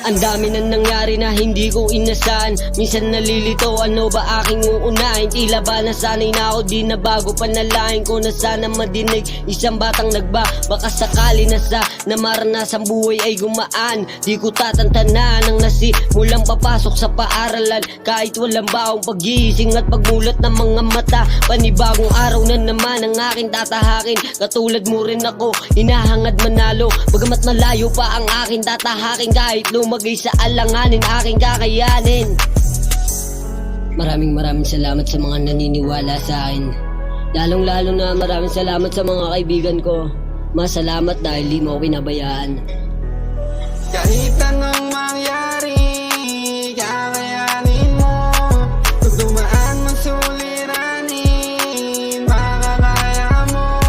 Ang dami nang nangyari na hindi ko inasahan. Minsan nalilito, ano ba aking uunahin? Tila ba nasanay na ako, di na bago. Panalangin ko na sana madinig isang batang nagba. Baka sakali na sa namaranasan buhay ay gumaan. Di ko tatantanan ang nasimulang papasok sa paaralan. Kahit walang baong pag-iising at pagmulat ng mga mata. Panibagong araw na naman ang aking tatahakin. Katulad mo rin ako, hinahangad manalo. Bagamat malayo pa ang aking tatahakin. Kahit lumagay sa alanganin, aking kakayanin. Maraming salamat sa mga naniniwala sa akin. Lalong lalo na maraming salamat sa mga kaibigan ko. Masalamat dahil di mo ako pinabayaan. Kahit anong mangyari, kakayanin mo. Kung dumaan man suliranin, makakaya mo.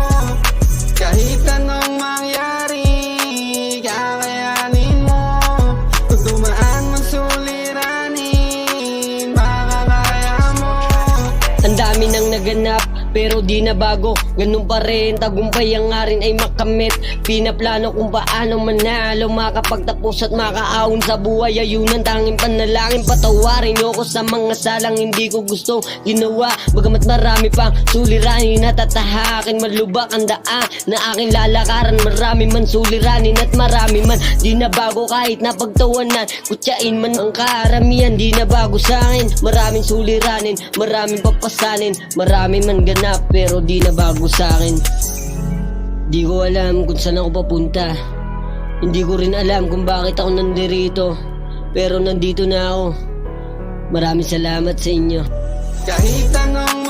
Kahit anong mangyari, kakayanin mo. Kung dumaan man suliranin, makakaya mo. Ang dami nang naganap pero di na bago, ganun pa rin. Tagumpay ang nga rin ay makamit. Pinaplano kung paano manalo, makapagtapos at makaahon sa buhay. Ayun ang tanging panalangin. Patawarin niyo ko sa mga salang hindi ko gusto ginawa. Bagamat marami pang suliranin na tatahakin. Malubak ang daan na aking lalakaran. Marami man suliranin at marami man di na bago. Kahit napagtawanan, kutsain man ang karamihan, di na bago sa akin. Maraming suliranin, maraming papasanin, marami man ganap pero di na bago sa akin. Di ko alam kung saan ako papunta. Hindi ko rin alam kung bakit ako nandirito. Pero nandito na ako. Maraming salamat sa inyo. Kahit anong